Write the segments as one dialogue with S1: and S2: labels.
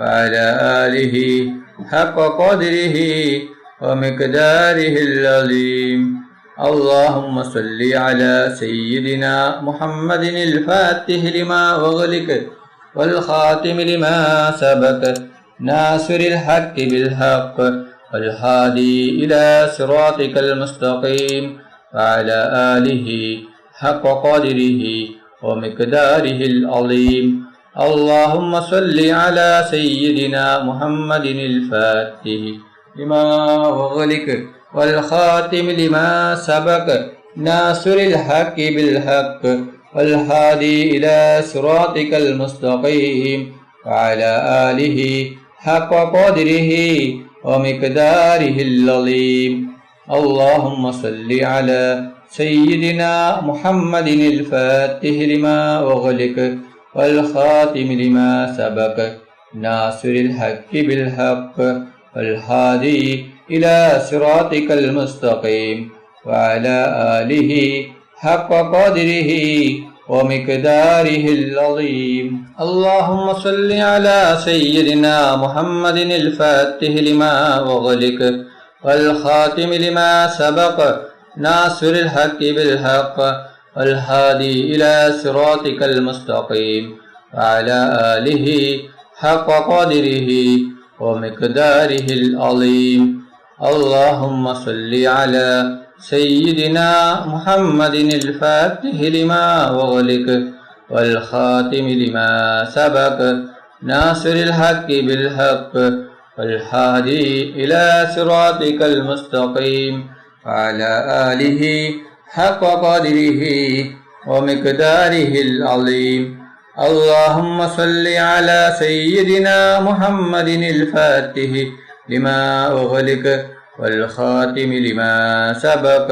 S1: وعلى آله حق قدره ومقداره العظيم. اللهم صل على سيدنا محمد الفاتح لما أغلق والخاتم لما سبق ناصر الحق بالحق والهادي إلى صراطك المستقيم وعلى آله حق قدره ومقداره العظيم. اللهم صل على سيدنا محمد الفاتح لما أغلق والخاتم لما سبق ناصر الحق بالحق والهادي إلى صراطك المستقيم وعلى آله حق قدره ومقداره العظيم. اللهم صل على سيدنا محمد الفاتح لما أغلق والخاتم لما سبق ناصر الحق بالحق والهادي إلى صراطك المستقيم وعلى آله حق قدره ومقداره العظيم. اللهم صل على سيدنا محمد الفاتح لما أغلق والخاتم لما سبق ناصر الحق بالحق والهادي إلى صراطك المستقيم وعلى آله حق قدره ومقداره العظيم. اللهم صل على سيدنا محمد الفاتح لما أغلق والخاتم لما سبق ناصر الحق بالحق والهادي إلى صراطك المستقيم وعلى آله حق قدره ومقداره العظيم. اللهم صل على سيدنا محمد الفاتح لما أغلق والخاتم لما سبق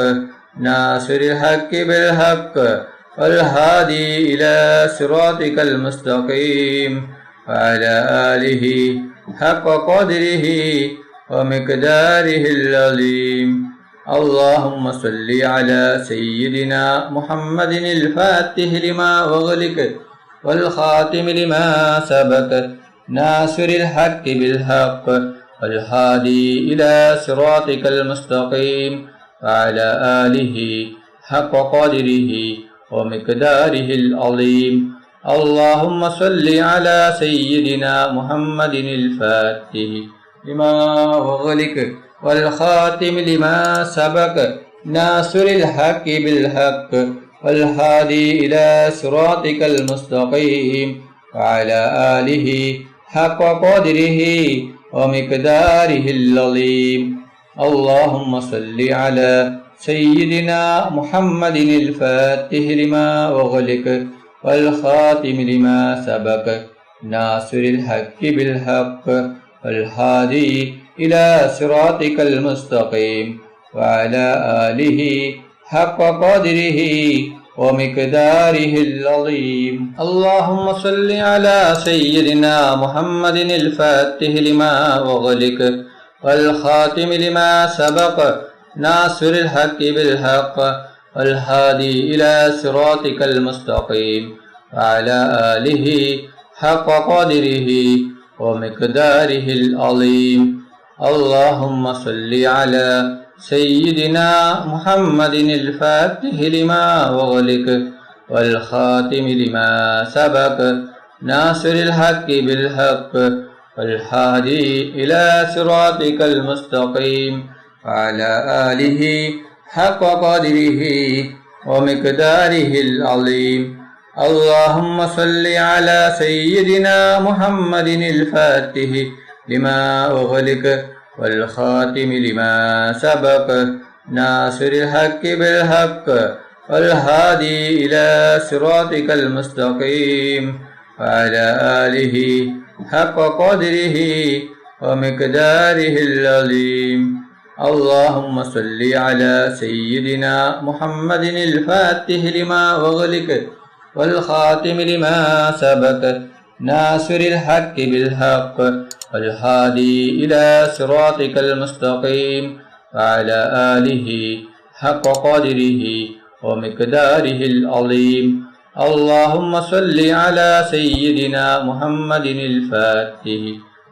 S1: ناصر الحق بالحق والهادي إلى صراطك المستقيم وعلى آله حق قدره ومقداره العظيم. اللهم صل على سيدنا محمد الفاتح لما أغلق والخاتم لما سبق ناصر الحق بالحق والهادي إلى صراطك المستقيم وعلى آله حق قدره ومقداره العظيم. اللهم صل على سيدنا محمد الفاتح لما أغلق والخاتم لما سبق ناصر الحق بالحق والهادي إلى صراطك المستقيم وعلى آله حق قدره ومقداره العظيم. اللهم صل على سيدنا محمد الفاتح لما أغلق والخاتم لما سبق ناصر الحق بالحق والهادي إلى صراطك المستقيم وعلى آله حق قدره ومقداره العظيم. اللهم صل على سيدنا محمد الفاتح لما أغلق والخاتم لما سبق ناصر الحق بالحق والهادي إلى صراطك المستقيم وعلى آله حق قدره ومقداره العظيم. اللهم صل على سيدنا محمد الفاتح لما أغلق والخاتم لما سبق ناصر الحق بالحق والهادي إلى صراطك المستقيم وعلى آله حق قدره ومقداره العظيم. اللهم صل على سيدنا محمد الفاتح لما أغلق والخاتم لما سبق ناصر الحق بالحق والهادي إلى صراطك المستقيم وعلى آله حق قدره ومقداره العظيم. اللهم صل على سيدنا محمد الفاتح لما أغلق والخاتم لما سبق ناصر الحق بالحق والهادي إلى صراطك المستقيم وعلى آله حق قدره ومقداره العظيم. اللهم صل على سيدنا محمد الفاتح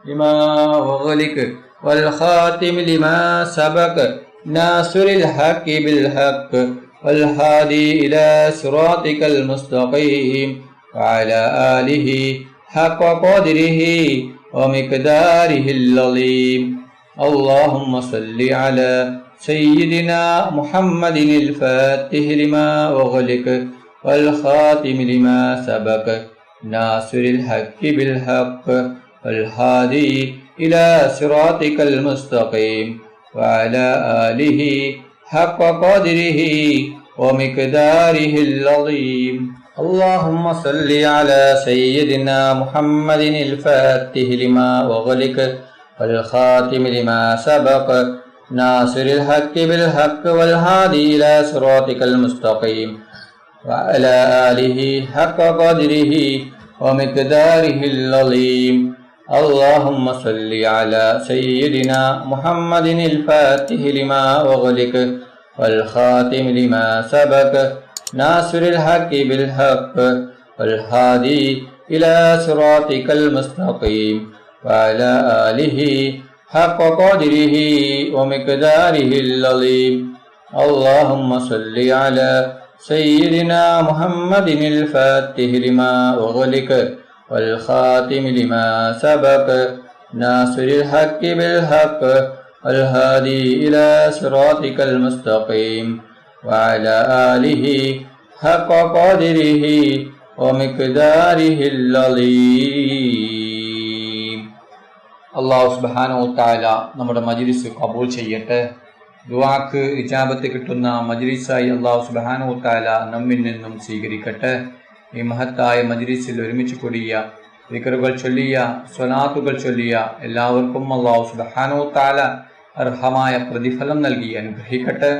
S1: لما أغلق والخاتم لما سبق ناصر الحق بالحق والهادي إلى صراطك المستقيم وعلى آله حق قدره ومقداره العظيم. اللهم صل على سيدنا محمد الفاتح لما أغلق والخاتم لما سبق ناصر الحق بالحق والهادي إلى صراطك المستقيم وعلى آله حق قدره ومقداره العظيم. اللهم صل على سيدنا محمد الفاتح لما أغلق والخاتم لما سبق ناصر الحق بالحق والهادي إلى صراطك المستقيم وعلى آله حق قدره ومقداره العظيم. اللهم صل على سيدنا محمد الفاتح لما أغلق والخاتم لما سبق ناصر الحق بالحق والهادي إلى صراطك المستقيم وعلى آله حق قدره ومقداره العظيم. اللهم صل على سيدنا محمد الفاتح لما أغلق والخاتم لما سبق ناصر الحق بالحق والهادي إلى صراطك المستقيم وعلى آله حق قدره ومقداره العظيم. അല്ലാഹു സുബ്ഹാനഹു വ തആല നമ്മുടെ മജ്ലിസ് കബൂൽ ചെയ്യട്ടെ. ദുആക്ക് ഇജാബത്ത് കിട്ടുന്ന മജ്ലിസായി അല്ലാഹു സുബ്ഹാനഹു വ തആല നമ്മിൽ നിന്നും സ്വീകരിക്കട്ടെ. ഈ മഹത്തായ മജ്ലിസിൽ ഒരുമിച്ച് കൂടിയ ദിക്റുകൾ ചൊല്ലിയ സ്വലാത്തുകൾ ചൊല്ലിയ എല്ലാവർക്കും അല്ലാഹു സുബ്ഹാനഹു വ തആല അർഹമായ പ്രതിഫലം നൽകി അനുഗ്രഹിക്കട്ടെ.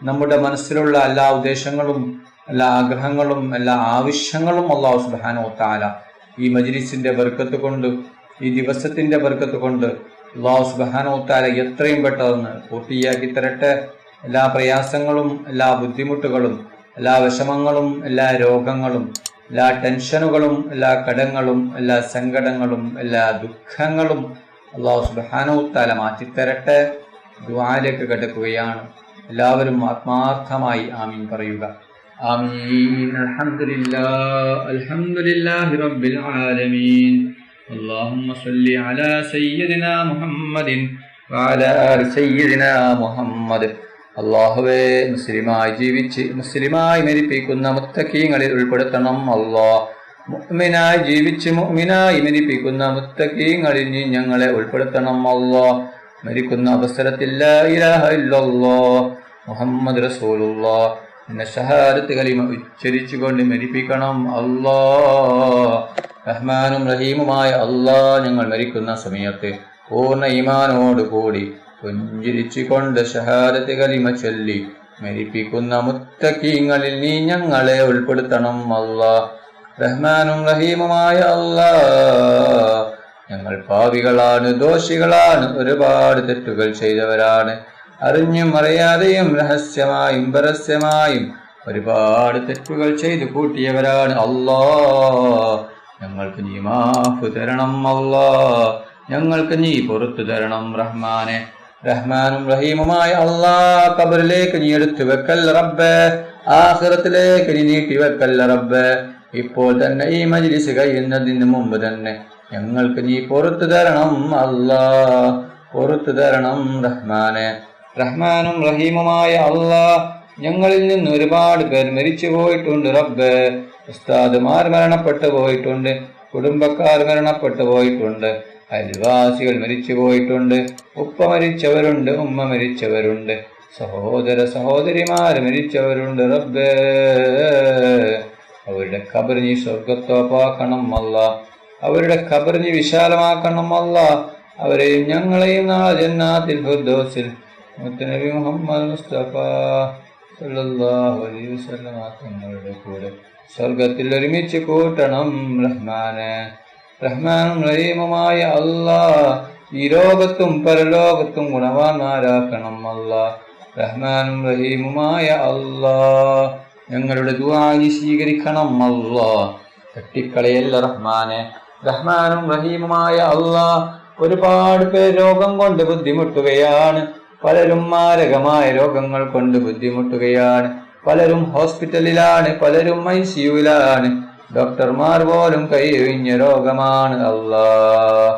S1: നമ്മുടെ മനസ്സിലുള്ള എല്ലാ ഉദ്ദേശങ്ങളും എല്ലാ ആഗ്രഹങ്ങളും എല്ലാ ആവശ്യങ്ങളും അല്ലാഹു സുബ്ഹാനഹു വ തആല ഈ മജ്ലിസിന്റെ ബർക്കത്ത് കൊണ്ട് ഈ ദിവസത്തിന്റെ ബർക്കത്ത് കൊണ്ട് അല്ലാഹു സുബ്ഹാനഹു വ തആല എത്രയും പെട്ടെന്ന് പൂർത്തിയാക്കി തരട്ടെ. എല്ലാ പ്രയാസങ്ങളും എല്ലാ ബുദ്ധിമുട്ടുകളും എല്ലാ വിഷമങ്ങളും എല്ലാ രോഗങ്ങളും എല്ലാ ടെൻഷനുകളും എല്ലാ കടങ്ങളും എല്ലാ സങ്കടങ്ങളും എല്ലാ ദുഃഖങ്ങളും അല്ലാഹു സുബ്ഹാനഹു വ തആല മാറ്റിത്തരട്ടെ. ദുആയിലേക്ക് കടക്കുകയാണ്. എല്ലാവരും ആത്മാർത്ഥമായി ആമീൻ പറയുക. ആമീൻ. അൽഹംദുലില്ലാഹി റബ്ബിൽ ആലമീൻ. اللهم صل على سيدنا محمد وعلى آل سيدنا محمد. അല്ലാഹുവേ, മുസ്ലിമായി ജീവിച്ച് മുസ്ലിമായി മരിപ്പിക്കുന്ന മുത്തഖീങ്ങളിൽ ഉൾപ്പെടുത്തണം അല്ലാഹ്. മുഅ്മിനായി ജീവിച്ച് മുഅ്മിനായി മരിപ്പിക്കുന്ന മുത്തഖീങ്ങളിൽ നീ ഞങ്ങളെ ഉൾപ്പെടുത്തണം അല്ലാഹ്. മരിക്കുന്ന അവസരത്തിൽ ലാ ഇലാഹ ഇല്ലല്ലാഹ് മുഹമ്മദ് റസൂലുള്ളാഹ് എന്ന ഷഹാദത്ത് കലിമ ഉച്ചരിച്ചുകൊണ്ട് മരിപ്പിക്കണം അല്ലാഹ്. റഹ്മാനും റഹീമുമായ അല്ലാഹ്, ഞങ്ങൾ മരിക്കുന്ന സമയത്ത് പൂർണ്ണ ഈമാനോട് കൂടി പുഞ്ചിരിച്ചുകൊണ്ട് ഷഹാദത്ത് കലിമ ചൊല്ലി മരിപ്പിക്കുന്ന മുത്തഖീങ്ങളിൽ നീ ഞങ്ങളെ ഉൾപ്പെടുത്തണം അല്ലാഹ്. റഹ്മാനും റഹീമുമായ അല്ലാഹ്, ഞങ്ങൾ പാപികളാണ്, ദോഷികളാണ്, ഒരുപാട് തെറ്റുകൾ ചെയ്തവരാണ്. അറിഞ്ഞും അറിയാതെയും രഹസ്യമായും പരസ്യമായും ഒരുപാട് തെറ്റുകൾ ചെയ്തു കൂട്ടിയവരാണ് അല്ലാഹ്. ഞങ്ങൾക്ക് നീ മാഫ് തരണം അല്ലാഹ്. ഞങ്ങൾക്ക് നീ പുറത്തു തരണം റഹ്മാനെ. റഹ്മാനും റഹീമുമായ അല്ലാഹ്, ഖബറിലേക്ക് നീ എടുത്തു വെക്കൽ റബ്ബേ. ആഖിറത്തിലേക്ക് നീ നീട്ടി വെക്കൽ റബ്ബേ. ഇപ്പോൾ തന്നെ ഈ മജ്ലിസ് കഴിയുന്നതിന് മുമ്പ് തന്നെ ഞങ്ങൾക്ക് നീ പുറത്തു തരണം അല്ലാഹ്. പുറത്തു തരണം റഹ്മാനെ. റഹ്മാനും റഹീമുമായ അല്ലാഹ്, ഞങ്ങളിൽ നിന്ന് ഒരുപാട് പേർ മരിച്ചു പോയിട്ടുണ്ട് റബ്ബേ. ഉസ്താദുമാർ മരണപ്പെട്ടു പോയിട്ടുണ്ട്, കുടുംബക്കാർ മരണപ്പെട്ടു പോയിട്ടുണ്ട്, അയൽവാസികൾ മരിച്ചു പോയിട്ടുണ്ട്, ഉപ്പ മരിച്ചവരുണ്ട്, ഉമ്മ മരിച്ചവരുണ്ട്, സഹോദര സഹോദരിമാർ മരിച്ചവരുണ്ട് റബ്ബേ. അവരുടെ ഖബർ നീ സ്വർഗത്തോപ്പാക്കണം അല്ലാഹ്. അവരുടെ ഖബർ നീ വിശാലമാക്കണം അല്ലാഹ്. അവരെയും ഞങ്ങളെയും നാളെ ജന്നാത്തിൽ ഫിർദൗസിൽ മുത്തനബി മുഹമ്മദ് മുസ്തഫ സല്ലല്ലാഹു അലൈഹി വസല്ലം തങ്ങളുടെ കൂടെ സ്വർഗത്തിൽ ഒരുമിച്ച് കൂട്ടണം റഹ്മാനെ. റഹ്മാനും റഹീമുമായ അല്ലാഹ്, ഈ ലോകത്തും പരലോകത്തും ഗുണവാന്മാരാക്കണം അല്ലാഹ്. റഹ്മാനും റഹീമുമായ അല്ലാഹ്, ഞങ്ങളുടെ ദുആ സ്വീകരിക്കണം അല്ലാഹ്. തട്ടിക്കളയല്ല റഹ്മാനെ. റഹ്മാനും റഹീമുമായ അല്ലാഹ്, ഒരുപാട് പേർ രോഗം കൊണ്ട് ബുദ്ധിമുട്ടുകയാണ്. പലരും മാരകമായ രോഗങ്ങൾ കൊണ്ട് ബുദ്ധിമുട്ടുകയാണ്. പലരും ഹോസ്പിറ്റലിലാണ്, പലരും ICUവിലാണ്. ഡോക്ടർമാർ പോലും കൈയൊഴിഞ്ഞ രോഗമാണ്. അല്ലാഹ്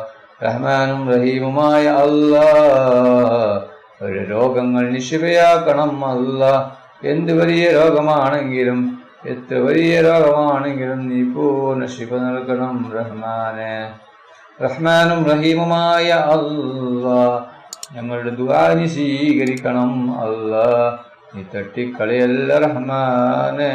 S1: റഹ്മാനും റഹീമുമായ അല്ലാഹ് ഒരു രോഗങ്ങൾ നിശിഫയാക്കണം. അല്ലാഹ് എന്ത് വലിയ രോഗമാണെങ്കിലും എത്ര വലിയ രോഗമാണെങ്കിലും നീ പൂർണ്ണ ശിഫ നൽകണം റഹ്മാനെ. റഹ്മാനും റഹീമുമായ അല്ലാഹ് ഞങ്ങളുടെ ദുആ നീ സ്വീകരിക്കണം. അല്ലാഹ് നീ തട്ടിക്കളയല്ല റഹ്മാനെ.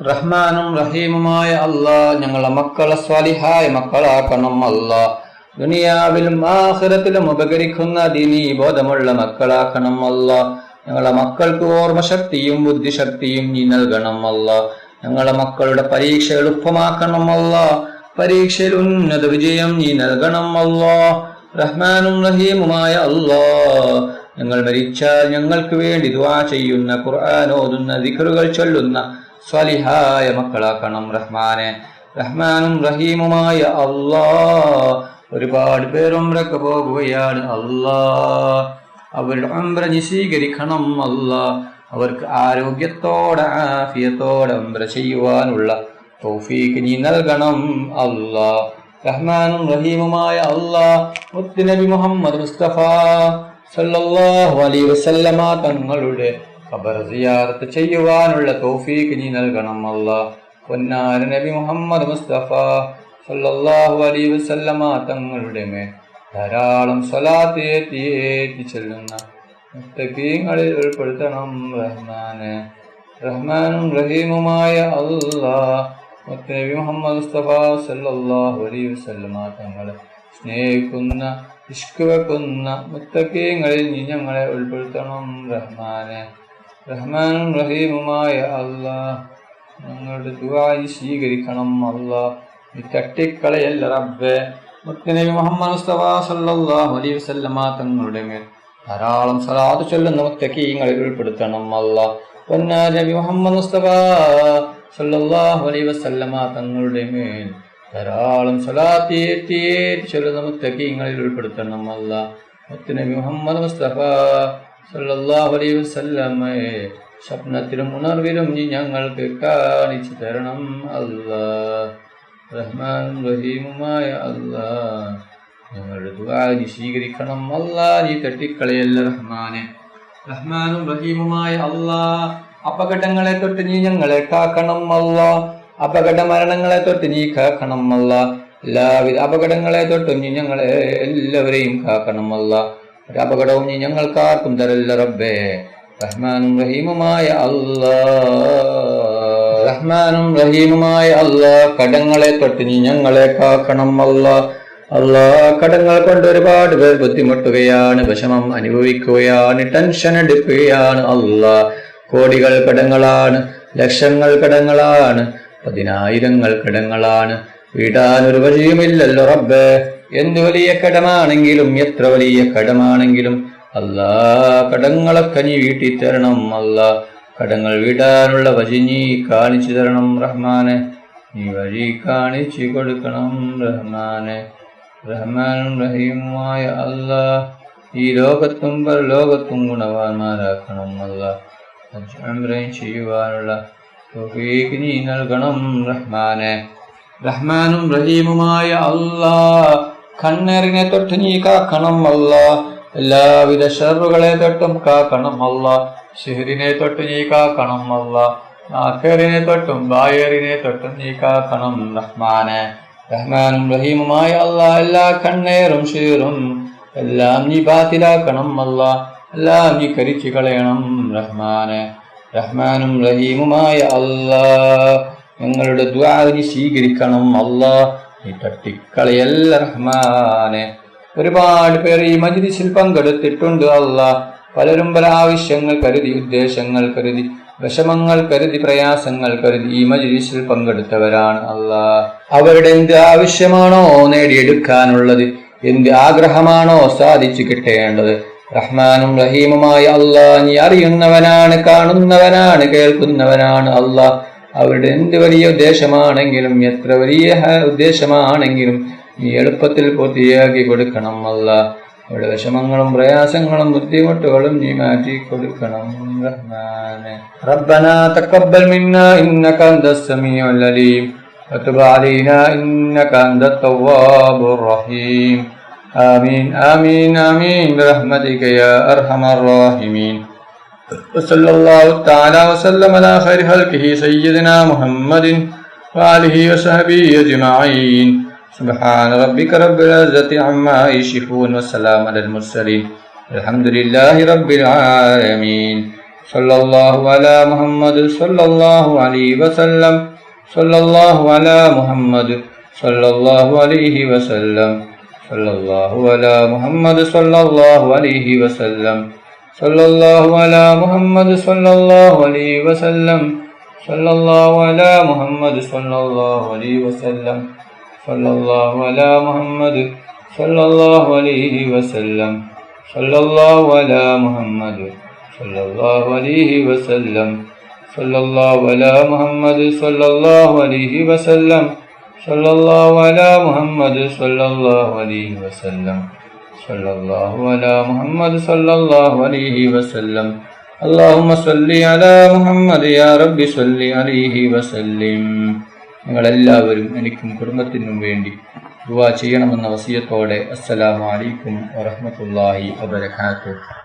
S1: റഹ്മാനും റഹീമുമായ അല്ലാഹ് ഞങ്ങളെ മക്കളെ സ്വാലിഹായ മക്കളാക്കണം. അല്ലാഹ് ദുനിയാവിലും ആഖിറത്തിലും ഉപകരിക്കുന്ന ദീനീ ബോധമുള്ള മക്കളാക്കണം. അല്ലാഹ് ഞങ്ങളെ മക്കൾക്ക് ഓർമ്മശക്തിയും ബുദ്ധിശക്തിയും നീ നൽകണം. അല്ലാഹ് ഞങ്ങളെ മക്കളുടെ പരീക്ഷ എളുപ്പമാക്കണം. അല്ലാഹ് പരീക്ഷയിൽ ഉന്നത വിജയം നീ നൽകണം. അല്ലാഹ് റഹ്മാനും റഹീമുമായ അല്ലാഹ് ഞങ്ങൾ മരിച്ചാൽ ഞങ്ങൾക്ക് വേണ്ടി ദുആ ചെയ്യുന്ന, ഖുർആൻ ഓതുന്ന, ദിക്റുകൾ ചൊല്ലുന്ന സ്വാലിഹായ മക്കളാക്കണം റഹ്മാനെ. റഹ്മാനും റഹീമുമായ അല്ലാഹ് ഒരുപാട് പേർ ഉംറക്ക് പോകുകയാണ്. അല്ലാഹ് അവരുടെ ഉംറ നീ സ്വീകരിക്കണം. അല്ലാഹ് അവർക്ക് ആരോഗ്യത്തോടെ ആഫിയത്തോടെ ഉംറ ചെയ്യുവാനുള്ള തൗഫീഖ് നീ നൽകണം. അല്ലാഹ് റഹ്മാനും റഹീമുമായ അല്ലാഹ് മുത്തുനബി മുഹമ്മദ് മുസ്തഫ സല്ലല്ലാഹു അലൈഹി വസല്ലമ തങ്ങളുടെ ഖബർ സിയാറത്ത് ചെയ്യുവാനുള്ള തൗഫീഖ് നീ നൽകണം. അല്ലാഹ് പൊന്നാര നബി മുഹമ്മദ് മുസ്തഫ സല്ലല്ലാഹു അലൈഹി വസല്ലമ തങ്ങളുടെ മേൽ ധാരാളം സ്വലാത്ത് ഏറ്റി ചെല്ലുന്ന മുത്തഖീങ്ങളിൽ ഉൾപ്പെടുത്തണം റഹ്മാനെ. റഹ്മാനും റഹീമുമായ അല്ലാഹ് മുത്തുനബി മുഹമ്മദ് മുസ്തഫ സല്ലല്ലാഹു അലൈഹി വസല്ലമ തങ്ങളെ സ്നേഹിക്കുന്ന, ഇഷ്ക് വെക്കുന്ന മുത്തഖീങ്ങളിൽ നീ ഞങ്ങളെ ഉൾപ്പെടുത്തണം റഹ്മാനെ. റഹ്മാനും റഹീമുമായ അല്ലാഹ് ഞങ്ങളുടെ ദുആ സ്വീകരിക്കണം. അല്ലാഹ് നീ തട്ടിക്കളയല്ല റബ്ബേ. മുത്തുനബി മുഹമ്മദ് മുസ്തഫ സല്ലല്ലാഹു അലൈഹി വസല്ലമ തങ്ങളുടെ മേൽ ധാരാളം സ്വലാത്ത് ചൊല്ലുന്ന മുത്തഖീങ്ങളിൽ ഉൾപ്പെടുത്തണം. അല്ലാഹ് പൊന്നാര നബി മുഹമ്മദ് മുസ്തഫ സല്ലല്ലാഹു അലൈഹി വസല്ലമ തങ്ങളുടെ മേൽ ധാരാളം സ്വലാത്ത് ഏറ്റി ചൊല്ലുന്ന മുത്തഖീങ്ങളിൽ ഉൾപ്പെടുത്തണം. അല്ലാഹ് മുത്തുനബി മുഹമ്മദ് മുസ്തഫ സല്ലല്ലാഹു അലൈഹി വസല്ലമയെ സ്വപ്നത്തിലും ഉണർവിലും നീ ഞങ്ങൾക്ക് കാണിച്ചു തരണം. അല്ലാഹ് റഹ്മാനും റഹീമുമായ അല്ലാഹ് ഞങ്ങളുടെ ദുആ നീ സ്വീകരിക്കണം. അല്ലാഹ് നീ തട്ടിക്കളയല്ല റഹ്മാനെ. റഹ്മാനും റഹീമുമായ അല്ലാഹ് അപകടങ്ങളെ തൊട്ട് നീ ഞങ്ങളെ കാക്കണം. അല്ലാഹ് അപകട മരണങ്ങളെ തൊട്ട് നീ കാക്കണം. അല്ലാഹ് എല്ലാവിധ അപകടങ്ങളെ തൊട്ടും നീ ഞങ്ങളെ എല്ലാവരെയും കാക്കണം. അല്ലാഹ് ഒരു അപകടവും നീ ഞങ്ങൾക്കാർക്കും തരല്ല റബ്ബേ. റഹ്മാനും റഹീമുമായ അല്ലാഹ് റഹ്മാനും റഹീമുമായ അല്ലാഹ് കടങ്ങളെ തൊട്ട് നീ ഞങ്ങളെ കാക്കണം. അല്ലാഹ് അല്ലാഹ് കടങ്ങൾ കൊണ്ട് ഒരുപാട് പേർ ബുദ്ധിമുട്ടുകയാണ്, വിഷമം അനുഭവിക്കുകയാണ്, ടെൻഷൻ എടുക്കുകയാണ്. അല്ലാഹ് കോടികൾ കടങ്ങളാണ്, ലക്ഷങ്ങൾ കടങ്ങളാണ്, 10,000 കടങ്ങളാണ്. വീടാനൊരു വഴിയുമില്ലല്ലോ റബ്ബേ. എന്ത് വലിയ കടമാണെങ്കിലും എത്ര വലിയ കടമാണെങ്കിലും അല്ലാഹ് കടങ്ങളൊക്കെ നീ വീട്ടി തരണം. അല്ലാഹ് കടങ്ങൾ വീടാനുള്ള വഴി നീ കാണിച്ചു തരണം റഹ്മാനെ. നീ വഴി കാണിച്ചു കൊടുക്കണം റഹ്മാനെ. റഹ്മാനും റഹീമുമായ അല്ലാഹ് ഈ ലോകത്തും പരലോകത്തും ഗുണവാന്മാരാക്കണം. അല്ലാഹ് ഹജ്ജ് ഉംറയും ചെയ്യുവാനുള്ള തൗഫീഖ് നീ നൽകണം റഹ്മാനെ. റഹ്മാനും റഹീമുമായ അല്ലാഹ് കണ്ണേറിനെ തൊട്ട് നീ കാക്കണം. അല്ലാഹ് എല്ലാവിധ ഷർറുകളെ തൊട്ടും കാക്കണം. അല്ലാഹ് സിഹ്റിനെ തൊട്ട് നീ കാക്കണം. അല്ലാഹ് നാക്കേറിനെ തൊട്ടും ബായേറിനെ തൊട്ടും നീ കാക്കണം റഹ്മാനെ. റഹ്മാനും റഹീമുമായ അല്ലാഹ് എല്ലാ കണ്ണേറും ഷീറും എല്ലാം നീ ബാത്തിലാക്കണം. അല്ലാഹ് എല്ലാം നീ കരിച്ചു കളയണം റഹ്മാനെ. റഹ്മാനും റഹീമുമായ അല്ലാഹ് ഞങ്ങളുടെ ദുആ നീ സ്വീകരിക്കണം. അല്ലാഹ് നീ തട്ടിക്കളയല്ല റഹ്മാനെ. ഒരുപാട് പേർ ഈ മജ്ലിസിൽ പങ്കെടുത്തിട്ടുണ്ട്. അല്ലാഹ് പലരും പല ആവശ്യങ്ങൾ കരുതി, ഉദ്ദേശങ്ങൾ കരുതി, വിഷമങ്ങൾ കരുതി, പ്രയാസങ്ങൾ കരുതി ഈ മജ്ലിസിൽ പങ്കെടുത്തവരാണ്. അല്ലാഹ് അവരുടെ എന്ത് ആവശ്യമാണോ നേടിയെടുക്കാനുള്ളത്, എന്ത് ആഗ്രഹമാണോ സാധിച്ചു കിട്ടേണ്ടത്, റഹ്മാനും റഹീമുമായ അല്ലാഹ് നീ അറിയുന്നവനാണ്, കാണുന്നവനാണ്, കേൾക്കുന്നവനാണ്. അല്ലാഹ് അവരുടെ എന്ത് വലിയ ഉദ്ദേശമാണെങ്കിലും എത്ര വലിയ ഉദ്ദേശമാണെങ്കിലും നീ എളുപ്പത്തിൽ പൂർത്തിയാക്കി കൊടുക്കണം അല്ലാഹ്. അവരുടെ വിഷമങ്ങളും പ്രയാസങ്ങളും ബുദ്ധിമുട്ടുകളും നീ മാറ്റി കൊടുക്കണം റഹ്മാനെ. റബ്ബനാ തഖബ്ബൽ മിന്നാ ഇന്നക അൻതസ് സമീഉൽ അലീം വതുബ് അലൈനാ ഇന്നക അൻതത് തവ്വാബുർ റഹീം. ആമീൻ ആമീൻ ആമീൻ ബിറഹ്മതിക യാ അർഹമർ റഹീമീൻ. വസല്ലല്ലാഹു തആല വസല്ലമ അലാ ഖൈരി ഖൽഖിഹി സയ്യിദിനാ മുഹമ്മദിൻ വആലിഹി വസഹ്ബിഹി അജ്മഈൻ. سبحان ربك رب العزة عما يصفون والسلام على المرسلين الحمد لله رب العالمين. صلى الله على محمد صلى الله عليه وسلم صلى الله على محمد صلى الله عليه وسلم صلى الله على محمد صلى الله عليه وسلم صلى الله على محمد صلى الله عليه وسلم صلى الله على محمد صلى الله عليه وسلم صلى الله على محمد صلى الله عليه وسلم صلى الله على محمد صلى الله عليه وسلم صلى الله على محمد صلى الله عليه وسلم صلى الله على محمد صلى الله عليه وسلم صلى الله على محمد صلى الله عليه وسلم. اللهم صل على محمد يا رب صل عليه وسلم. നിങ്ങളെല്ലാവരും എനിക്കും കുടുംബത്തിനും വേണ്ടി ദുആ ചെയ്യണമെന്ന വസിയത്തോടെ അസ്സലാമു അലൈക്കും വറഹ്മത്തുള്ളാഹി വബറകാതുഹു.